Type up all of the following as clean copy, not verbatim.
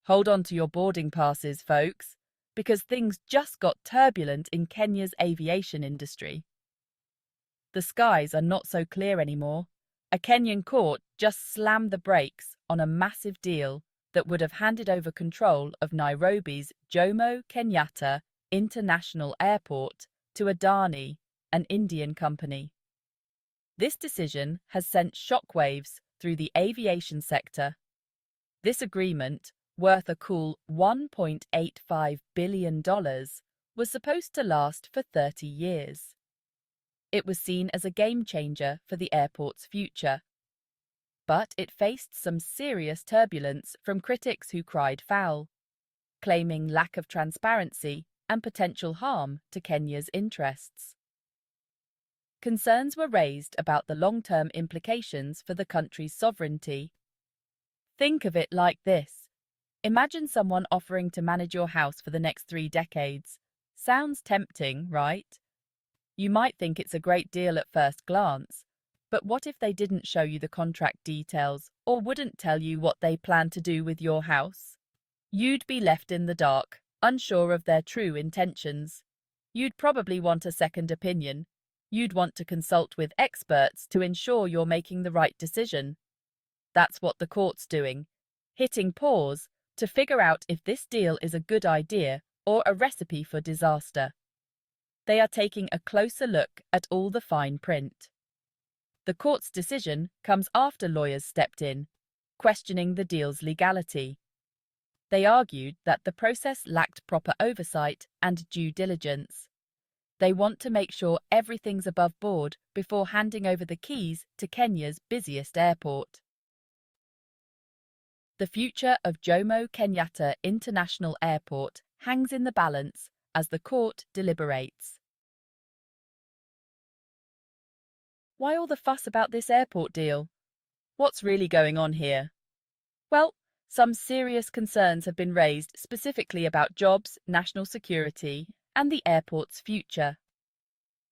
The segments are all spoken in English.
Hold on to your boarding passes, folks, because things just got turbulent in Kenya's aviation industry. The skies are not so clear anymore. A Kenyan court just slammed the brakes on a massive deal that would have handed over control of Nairobi's Jomo Kenyatta International Airport to Adani, an Indian company. This decision has sent shockwaves through the aviation sector. This agreement, worth a cool $1.85 billion, was supposed to last for 30 years. It was seen as a game changer for the airport's future. But it faced some serious turbulence from critics who cried foul, claiming lack of transparency and potential harm to Kenya's interests. Concerns were raised about the long-term implications for the country's sovereignty. Think of it like this. Imagine someone offering to manage your house for the next 3 decades. Sounds tempting, right? You might think it's a great deal at first glance, but what if they didn't show you the contract details or wouldn't tell you what they plan to do with your house? You'd be left in the dark, unsure of their true intentions. You'd probably want a second opinion. You'd want to consult with experts to ensure you're making the right decision. That's what the court's doing, hitting pause to figure out if this deal is a good idea or a recipe for disaster. They are taking a closer look at all the fine print. The court's decision comes after lawyers stepped in, questioning the deal's legality. They argued that the process lacked proper oversight and due diligence. They want to make sure everything's above board before handing over the keys to Kenya's busiest airport. The future of Jomo Kenyatta International Airport hangs in the balance as the court deliberates. Why all the fuss about this airport deal? What's really going on here? Well, some serious concerns have been raised specifically about jobs, national security, and the airport's future.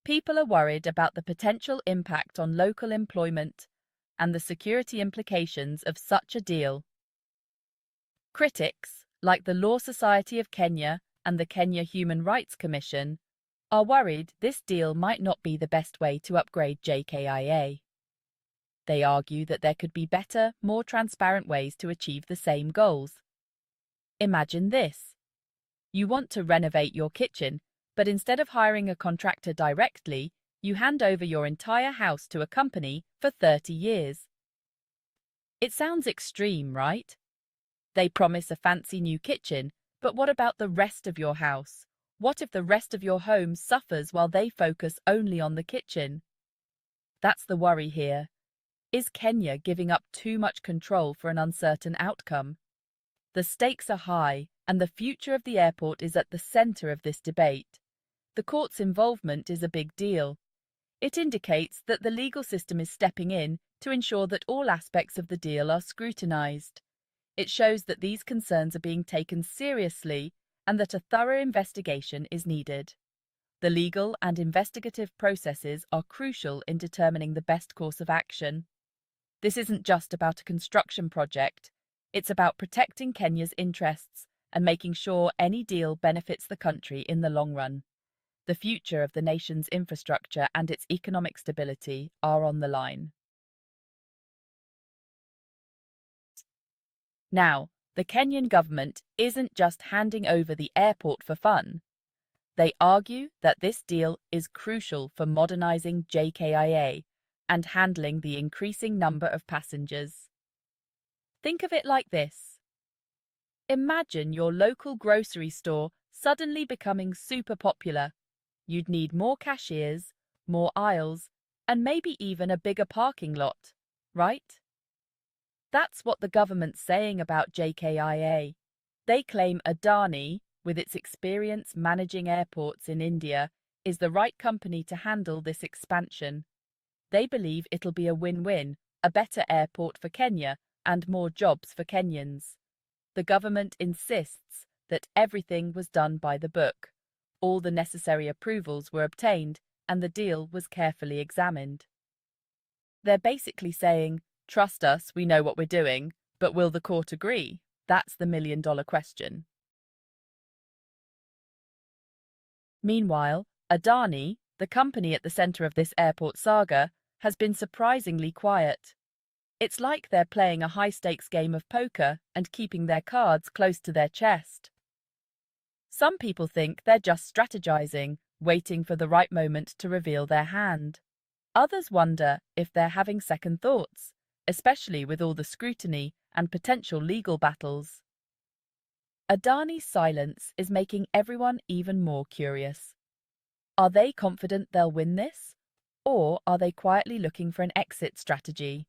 People are worried about the potential impact on local employment and the security implications of such a deal. Critics, like the Law Society of Kenya and the Kenya Human Rights Commission, are worried this deal might not be the best way to upgrade JKIA. They argue that there could be better, more transparent ways to achieve the same goals. Imagine this. You want to renovate your kitchen, but instead of hiring a contractor directly, you hand over your entire house to a company for 30 years. It sounds extreme, right? They promise a fancy new kitchen, but what about the rest of your house? What if the rest of your home suffers while they focus only on the kitchen? That's the worry here. Is Kenya giving up too much control for an uncertain outcome? The stakes are high, and the future of the airport is at the center of this debate. The court's involvement is a big deal. It indicates that the legal system is stepping in to ensure that all aspects of the deal are scrutinized. It shows that these concerns are being taken seriously and that a thorough investigation is needed. The legal and investigative processes are crucial in determining the best course of action. This isn't just about a construction project. It's about protecting Kenya's interests and making sure any deal benefits the country in the long run. The future of the nation's infrastructure and its economic stability are on the line. Now, the Kenyan government isn't just handing over the airport for fun. They argue that this deal is crucial for modernizing JKIA and handling the increasing number of passengers. Think of it like this. Imagine your local grocery store suddenly becoming super popular. You'd need more cashiers, more aisles, and maybe even a bigger parking lot, right? That's what the government's saying about JKIA. They claim Adani, with its experience managing airports in India, is the right company to handle this expansion. They believe it'll be a win-win, a better airport for Kenya and more jobs for Kenyans. The government insists that everything was done by the book. All the necessary approvals were obtained and the deal was carefully examined. They're basically saying, trust us, we know what we're doing, but will the court agree? That's the million-dollar question. Meanwhile, Adani, the company at the center of this airport saga, has been surprisingly quiet. It's like they're playing a high-stakes game of poker and keeping their cards close to their chest. Some people think they're just strategizing, waiting for the right moment to reveal their hand. Others wonder if they're having second thoughts, especially with all the scrutiny and potential legal battles. Adani's silence is making everyone even more curious. Are they confident they'll win this? Or are they quietly looking for an exit strategy?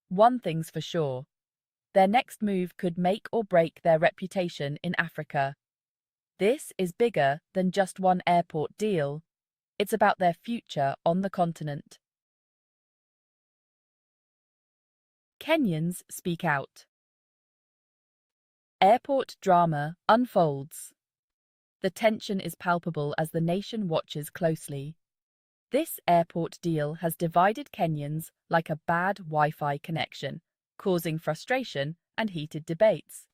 One thing's for sure. Their next move could make or break their reputation in Africa. This is bigger than just one airport deal. It's about their future on the continent. Kenyans speak out. Airport drama unfolds. The tension is palpable as the nation watches closely. This airport deal has divided Kenyans like a bad Wi-Fi connection, causing frustration and heated debates.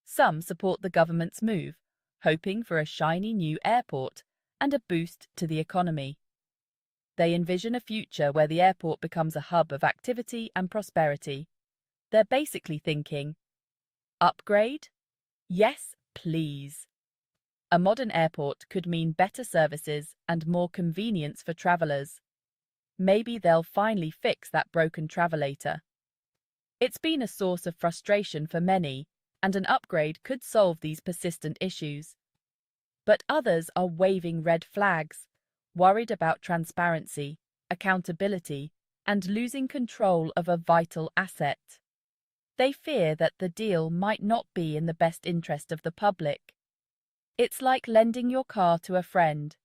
Some support the government's move, hoping for a shiny new airport and a boost to the economy. They envision a future where the airport becomes a hub of activity and prosperity. They're basically thinking, upgrade? Yes, please. A modern airport could mean better services and more convenience for travelers. Maybe they'll finally fix that broken travelator. It's been a source of frustration for many, and an upgrade could solve these persistent issues. But others are waving red flags, worried about transparency, accountability, and losing control of a vital asset. They fear that the deal might not be in the best interest of the public. It's like lending your car to a friend.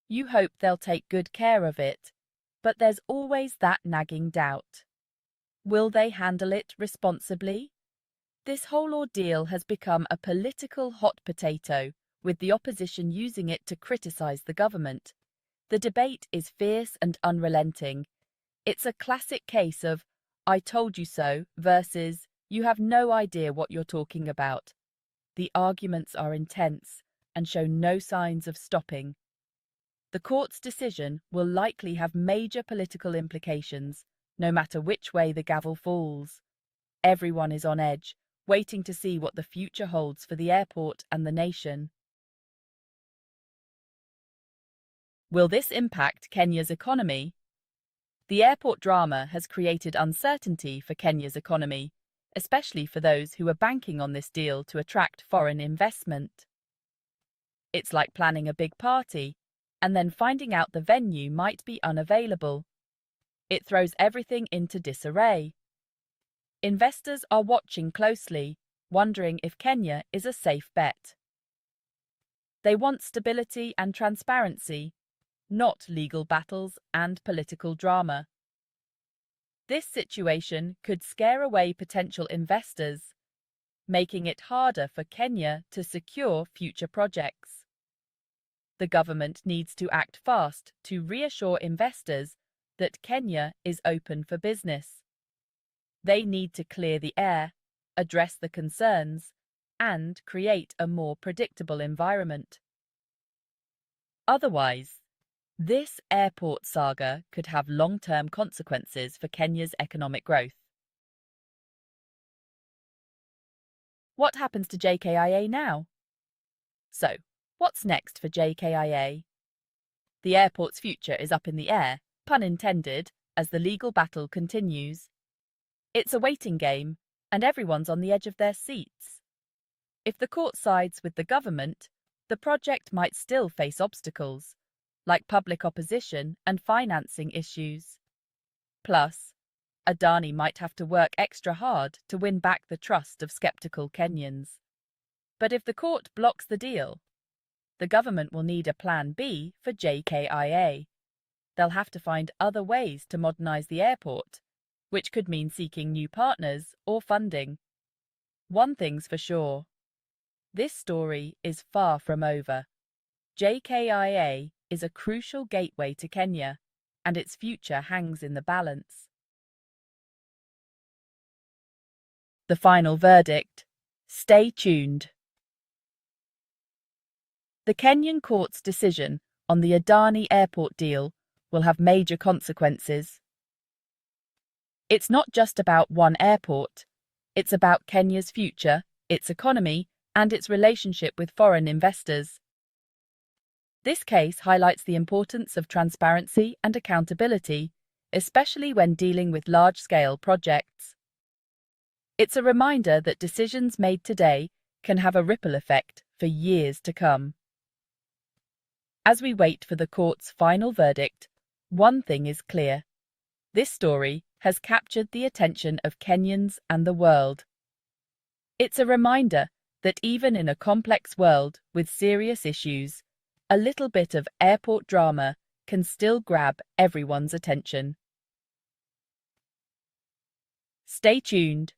You hope they'll take good care of it, but there's always that nagging doubt. Will they handle it responsibly? This whole ordeal has become a political hot potato, with the opposition using it to criticize the government. The debate is fierce and unrelenting. It's a classic case of, I told you so, versus, you have no idea what you're talking about. The arguments are intense and show no signs of stopping. The court's decision will likely have major political implications, no matter which way the gavel falls. Everyone is on edge, waiting to see what the future holds for the airport and the nation. Will this impact Kenya's economy? The airport drama has created uncertainty for Kenya's economy, especially for those who are banking on this deal to attract foreign investment. It's like planning a big party and then finding out the venue might be unavailable. It throws everything into disarray. Investors are watching closely, wondering if Kenya is a safe bet. They want stability and transparency, not legal battles and political drama. This situation could scare away potential investors, making it harder for Kenya to secure future projects. The government needs to act fast to reassure investors that Kenya is open for business. They need to clear the air, address the concerns, and create a more predictable environment. Otherwise, this airport saga could have long-term consequences for Kenya's economic growth. What happens to JKIA now? So, what's next for JKIA? The airport's future is up in the air, pun intended, as the legal battle continues. It's a waiting game, and everyone's on the edge of their seats. If the court sides with the government, the project might still face obstacles, like public opposition and financing issues. Plus, Adani might have to work extra hard to win back the trust of skeptical Kenyans. But if the court blocks the deal, the government will need a plan B for JKIA. They'll have to find other ways to modernize the airport, which could mean seeking new partners or funding. One thing's for sure. This story is far from over. JKIA is a crucial gateway to Kenya, and its future hangs in the balance. The final verdict: Stay tuned. The Kenyan court's decision on the Adani airport deal will have major consequences. It's not just about one airport, it's about Kenya's future, its economy, and its relationship with foreign investors. This case highlights the importance of transparency and accountability, especially when dealing with large-scale projects. It's a reminder that decisions made today can have a ripple effect for years to come. As we wait for the court's final verdict, one thing is clear. This story has captured the attention of Kenyans and the world. It's a reminder that even in a complex world with serious issues, a little bit of airport drama can still grab everyone's attention. Stay tuned.